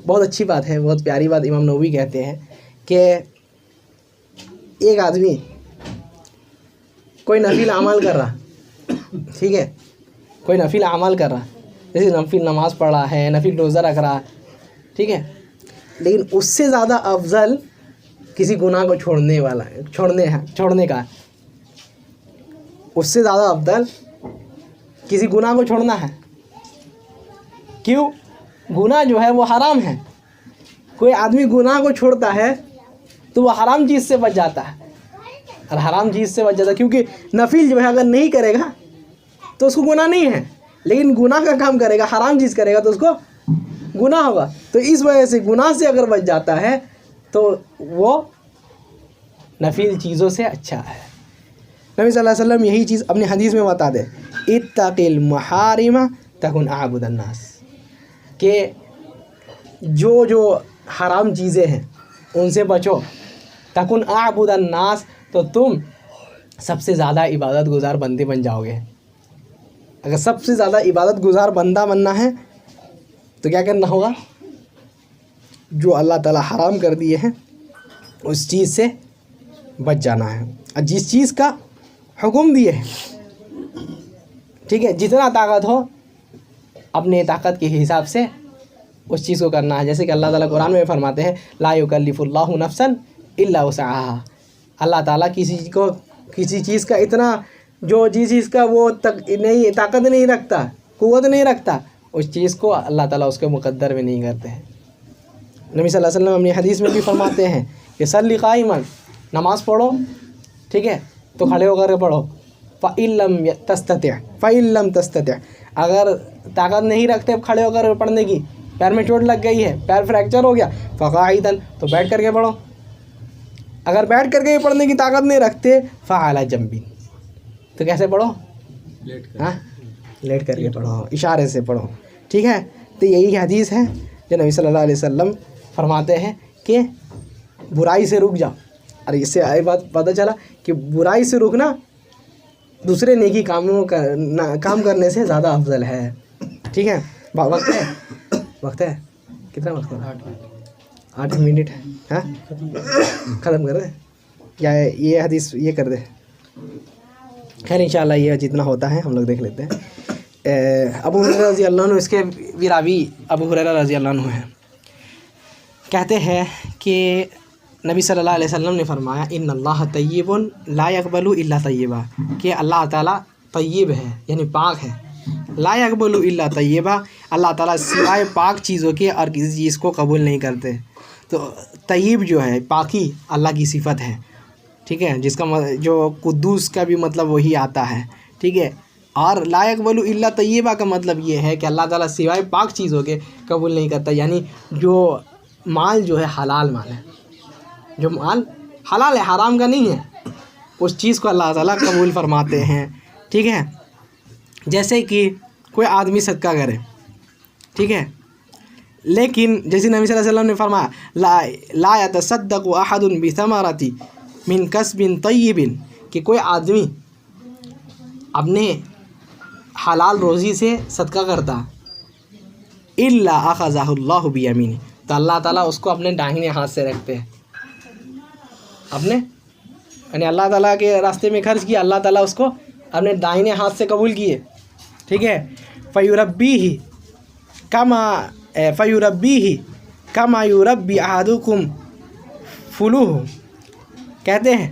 بہت اچھی بات ہے، بہت پیاری بات۔ امام نووی کہتے ہیں کہ ایک آدمی کوئی نفل عمل کر رہا، ٹھیک ہے، کوئی نفل عمل کر رہا، جیسے نفل نماز پڑھ رہا ہے، نفل روزہ رکھ رہا ہے، ٹھیک ہے، لیکن اس سے زیادہ افضل کسی گناہ کو چھوڑنے کا، اس سے زیادہ افضل کسی گناہ کو چھوڑنا ہے۔ کیوں؟ گناہ جو ہے وہ حرام ہے۔ کوئی آدمی گناہ کو چھوڑتا ہے تو وہ حرام چیز سے بچ جاتا ہے، اور حرام چیز سے بچ جاتا ہے، کیونکہ نفل جو ہے اگر نہیں کرے گا تو اس کو گناہ نہیں ہے، لیکن گناہ کا کام کرے گا، حرام چیز کرے گا تو اس کو گناہ ہوگا۔ تو اس وجہ سے گناہ سے اگر بچ جاتا ہے تو وہ نفل چیزوں سے اچھا ہے۔ نبی صلی اللہ علیہ وسلم یہی چیز اپنی حدیث میں بتا دے، اتق المحارم تکن اعبد الناس، کہ جو حرام چیزیں ہیں ان سے بچو، تکن اعبد الناس، تو تم سب سے زیادہ عبادت گزار بندے بن جاؤ گے۔ اگر سب سے زیادہ عبادت گزار بندہ بننا ہے تو کیا کرنا ہوگا؟ جو اللہ تعالیٰ حرام کر دیے ہیں اس چیز سے بچ جانا ہے، اور جس چیز کا حکم دیے ہیں، ٹھیک ہے، جتنا طاقت ہو اپنے طاقت کے حساب سے اس چیز کو کرنا ہے۔ جیسے کہ اللہ تعالیٰ قرآن میں فرماتے ہیں لا یکلف اللہ نفسا الا وسعها، اللہ تعالیٰ کسی چیز کا اتنا، جس چیز کا وہ طاقت نہیں رکھتا، قوت نہیں رکھتا، اس چیز کو اللہ تعالیٰ اس کے مقدر میں نہیں کرتے ہیں۔ نبی صلی اللہ علیہ وسلم اپنی حدیث میں بھی فرماتے ہیں کہ صلی قائما، نماز پڑھو، ٹھیک ہے، تو کھڑے ہو کر پڑھو، فَإِن لَمْ تَسْتَطِعْ، اگر طاقت نہیں رکھتے کھڑے ہو کر پڑھنے کی، پیر میں چوٹ لگ گئی ہے، پیر فریکچر ہو گیا، فَقَاعِدًا، تو بیٹھ کر کے پڑھو۔ اگر بیٹھ کر کے پڑھنے کی طاقت نہیں رکھتے فَعَلَى جَنْبٍ، تو کیسے پڑھو؟ لیٹ کر کے پڑھو، اشارے سے پڑھو، ٹھیک ہے۔ تو یہی حدیث ہے جو نبی صلی اللہ علیہ وسلم فرماتے ہیں کہ برائی سے رک جاؤ، اور اس سے آئی بات پتہ چلا کہ برائی سے رکنا دوسرے نیکی کام کرنے سے زیادہ افضل ہے، ٹھیک ہے۔ وقت ہے کتنا وقت ہے؟ 8 منٹ ہے، ہاں ختم کر دے یا یہ حدیث یہ کر دے؟ خیر انشاءاللہ یہ جتنا ہوتا ہے ہم لوگ دیکھ لیتے ہیں۔ ابو ہریرہ رضی اللہ عنہ، اس کے راوی ابو ہریرہ رضی اللہ عنہ ہیں، کہتے ہیں کہ نبی صلی اللہ علیہ وسلم نے فرمایا ان اللہ طیب لا یقبل الا طیبا، کہ اللہ تعالیٰ طیب ہے یعنی پاک ہے، لا یقبل الا طیبا، اللہ تعالیٰ سوائے پاک چیزوں کے اور کسی چیز کو قبول نہیں کرتے۔ تو طیب جو ہے پاکی اللہ کی صفت ہے، ٹھیک ہے، جس کا جو قدوس کا بھی مطلب وہی آتا ہے، ٹھیک ہے، اور لا یقبل الا طیبا کا مطلب یہ ہے کہ اللہ تعالیٰ سوائے پاک چیزوں کے قبول نہیں کرتا، یعنی جو مال جو ہے حلال مال ہے، جو مال حلال ہے، حرام کا نہیں ہے، اس چیز کو اللہ تعالیٰ قبول فرماتے ہیں، ٹھیک ہے۔ جیسے کہ کوئی آدمی صدقہ کرے، ٹھیک ہے، لیکن جیسے نبی صلی اللہ علیہ وسلم نے فرمایا لا يتصدق احد بثمرۃ من کسب طیب، کہ کوئی آدمی اپنے حلال روزی سے صدقہ کرتا الا اخذہ اللہ بیمینہ، تو اللہ تعالیٰ اس کو اپنے داہنے ہاتھ سے رکھتے ہیں، یعنی اللہ تعالیٰ کے راستے میں خرچ کیا، اللہ تعالیٰ اس کو اپنے دائنے ہاتھ سے قبول کیے، ٹھیک ہے۔ فیربیہ کما یربی احدکم فلوہ، کہتے ہیں